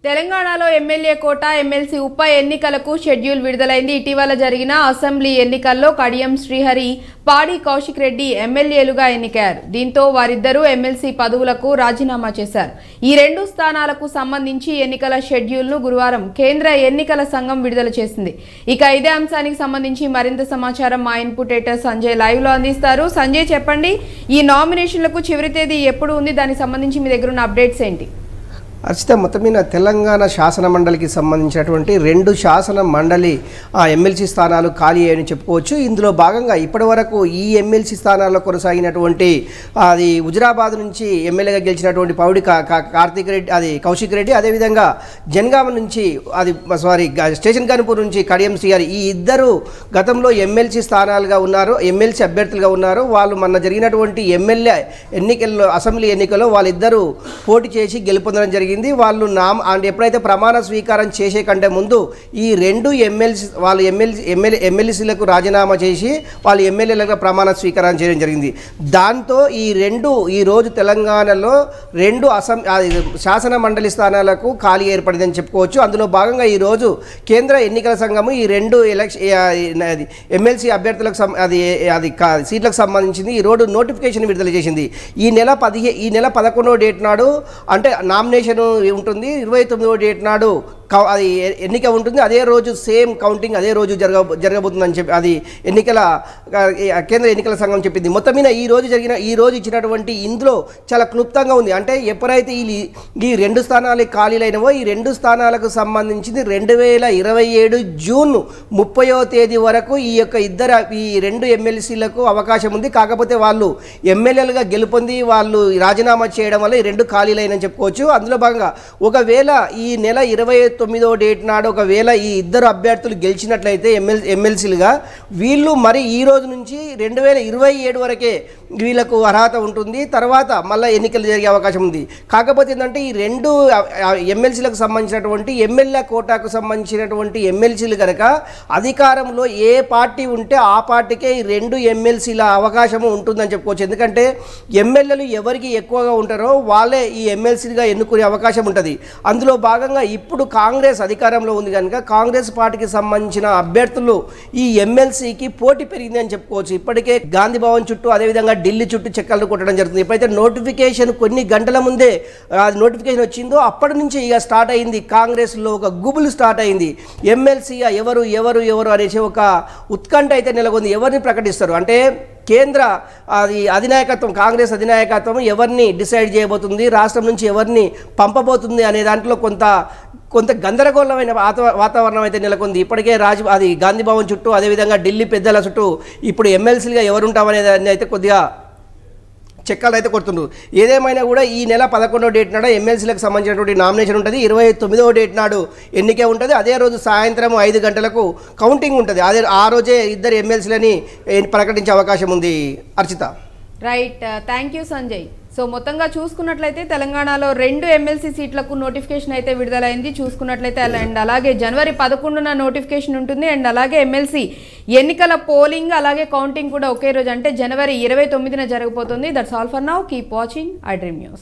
తెలంగాణలో ఎమ్మెల్యే కోట ఎమ్మెల్సీ ఉప ఎన్నికలకు షెడ్యూల్ విడుదలైంది. ఇటీవల జరిగిన అసెంబ్లీ ఎన్నికల్లో కడియం శ్రీహరి, పాడి కౌశిక్ రెడ్డి ఎమ్మెల్యేలుగా ఎన్నికయ్యారు. దీంతో వారిద్దరూ ఎమ్మెల్సీ పదవులకు రాజీనామా చేశారు. ఈ రెండు స్థానాలకు సంబంధించి ఎన్నికల షెడ్యూల్ను గురువారం కేంద్ర ఎన్నికల సంఘం విడుదల చేసింది. ఇక ఇదే అంశానికి సంబంధించి మరింత సమాచారం మా ఇన్పుట్ ఎడిటర్ సంజయ్ లైవ్ లో అందిస్తారు. సంజయ్, చెప్పండి, ఈ నామినేషన్లకు చివరి తేదీ ఎప్పుడు ఉంది? దానికి సంబంధించి మీ దగ్గర ఉన్న అప్డేట్స్ ఏంటి? అర్చిత, మొత్తం మీద తెలంగాణ శాసన మండలికి సంబంధించినటువంటి రెండు శాసన మండలి ఎమ్మెల్సీ స్థానాలు ఖాళీ అయ్యని చెప్పుకోవచ్చు. ఇందులో భాగంగా ఇప్పటి వరకు ఈ ఎమ్మెల్సీ స్థానాల్లో కొనసాగినటువంటి అది హుజురాబాద్ నుంచి ఎమ్మెల్యేగా గెలిచినటువంటి పౌడి కార్తీక్ రెడ్డి, అది కౌశిక్ రెడ్డి, అదేవిధంగా జనగామ నుంచి స్టేషన్ కాన్పూర్ నుంచి కడియం శ్రీహరి, ఈ ఇద్దరు గతంలో ఎమ్మెల్సీ స్థానాలుగా ఉన్నారు, ఎమ్మెల్సీ అభ్యర్థులుగా ఉన్నారు. వాళ్ళు మొన్న జరిగినటువంటి ఎమ్మెల్యే ఎన్నికల్లో, అసెంబ్లీ ఎన్నికల్లో వాళ్ళిద్దరూ పోటీ చేసి గెలుపొందడం జరిగింది. వాళ్ళు ఎప్పుడైతే ప్రమాణ స్వీకారం చేసే కంటే ముందు ఈ రెండు ఎమ్మెల్సీలకు రాజీనామా చేసి వాళ్ళు ఎమ్మెల్యేలుగా ప్రమాణ స్వీకారం చేయడం జరిగింది. దాంతో ఈ రోజు తెలంగాణలో రెండు శాసన మండలి స్థానాలకు ఖాళీ ఏర్పడిందని చెప్పుకోవచ్చు. అందులో భాగంగా ఈరోజు కేంద్ర ఎన్నికల సంఘము ఈ రెండు ఎమ్మెల్సీ అభ్యర్థులకు సీట్లకు సంబంధించింది ఈ రోజు నోటిఫికేషన్ విడుదల చేసింది. ఈ నెల 11వ డేట్ నాడు అంటే నామినేషన్ ఉంటుంది. 29వ డేట్ నాడు అది ఎన్నిక ఉంటుంది. అదే రోజు సేమ్ కౌంటింగ్ అదే రోజు జరగబోతుందని చెప్పి అది కేంద్ర ఎన్నికల సంఘం చెప్పింది. మొత్తం మీద ఈ రోజు ఇచ్చినటువంటి ఇందులో చాలా క్లుప్తంగా ఉంది. అంటే ఎప్పుడైతే ఈ రెండు స్థానాలు ఖాళీలైనవో ఈ రెండు స్థానాలకు సంబంధించింది 2027 జూన్ 30వ తేదీ వరకు ఈ రెండు ఎమ్మెల్సీలకు అవకాశం ఉంది. కాకపోతే వాళ్ళు ఎమ్మెల్యేలుగా గెలుపొంది వాళ్ళు రాజీనామా చేయడం వల్ల ఈ రెండు ఖాళీలైనని చెప్పుకోవచ్చు. అందులో భాగంగా ఒకవేళ ఈ నెల 29వ డేట్ నాడు ఒకవేళ ఈ ఇద్దరు అభ్యర్థులు గెలిచినట్లయితే ఎమ్మెల్సీలుగా వీళ్ళు మరి ఈ రోజు నుంచి 2027 వరకే వీళ్ళకు అర్హత ఉంటుంది. తర్వాత మళ్ళీ ఎన్నికలు జరిగే అవకాశం ఉంది. కాకపోతే ఏంటంటే ఈ రెండు ఎమ్మెల్సీలకు సంబంధించినటువంటి ఎమ్మెల్యే కోటాకు సంబంధించినటువంటి ఎమ్మెల్సీలు కనుక అధికారంలో ఏ పార్టీ ఉంటే ఆ పార్టీకే ఈ రెండు ఎమ్మెల్సీల అవకాశము ఉంటుందని చెప్పుకోవచ్చు. ఎందుకంటే ఎమ్మెల్యేలు ఎవరికి ఎక్కువగా ఉంటారో వాళ్ళే ఈ ఎమ్మెల్సీలుగా ఎన్నుకునే అవకాశం ఉంటుంది. అందులో భాగంగా ఇప్పుడు కాంగ్రెస్ అధికారంలో ఉంది కనుక కాంగ్రెస్ పార్టీకి సంబంధించిన అభ్యర్థులు ఈ ఎమ్మెల్సీకి పోటీ పెరిగింది అని చెప్పుకోవచ్చు. ఇప్పటికే గాంధీ భవన్ చుట్టూ అదేవిధంగా ఢిల్లీ చుట్టూ చెక్కలు కొట్టడం జరుగుతుంది. ఎప్పుడైతే నోటిఫికేషన్ కొన్ని గంటల ముందే నోటిఫికేషన్ వచ్చిందో అప్పటి నుంచి ఇక స్టార్ట్ అయింది, కాంగ్రెస్లో ఒక గుబులు స్టార్ట్ అయింది. ఎమ్మెల్సీగా ఎవరు ఎవరు ఎవరు అనేసి ఒక ఉత్కంఠ అయితే నెలకొంది. ఎవరిని ప్రకటిస్తారు అంటే కేంద్ర అధినాయకత్వం, కాంగ్రెస్ అధినాయకత్వం ఎవరిని డిసైడ్ చేయబోతుంది, రాష్ట్రం నుంచి ఎవరిని పంపబోతుంది అనే దాంట్లో కొంత గందరగోళమైన వాతావరణం అయితే నెలకొంది. ఇప్పటికే గాంధీ భవన్ చుట్టూ అదేవిధంగా ఢిల్లీ పెద్దల చుట్టూ ఇప్పుడు ఎమ్మెల్సీలుగా ఎవరుంటామనే దాన్ని అయితే కొద్దిగా చెక్కలు అయితే కొడుతున్నారు. ఏదేమైనా కూడా ఈ నెల 11వ డేట్ నాడు ఎమ్మెల్సీలకు సంబంధించినటువంటి నామినేషన్ ఉంటుంది. 29వ డేట్ నాడు ఎన్నిక ఉంటుంది. అదే రోజు సాయంత్రం 5 గంటలకు కౌంటింగ్ ఉంటుంది. ఆ రోజే ఇద్దరు ఎమ్మెల్సీలని ప్రకటించే అవకాశం ఉంది. Archita, right, thank you Sanjay. So మొత్తంగా చూసుకున్నట్లయితే తెలంగాణలో రెండు ఎమ్మెల్సీ సీట్లకు నోటిఫికేషన్ అయితే విడుదలైంది. చూసుకున్నట్లయితే అండ్ అలాగే జనవరి 11న నోటిఫికేషన్ ఉంటుంది. అండ్ అలాగే ఎమ్మెల్సీ ఎన్నికల పోలింగ్ అలాగే కౌంటింగ్ కూడా ఒకే రోజు అంటే జనవరి 29న జరగబోతుంది. That's all for now. Keep watching I dream news.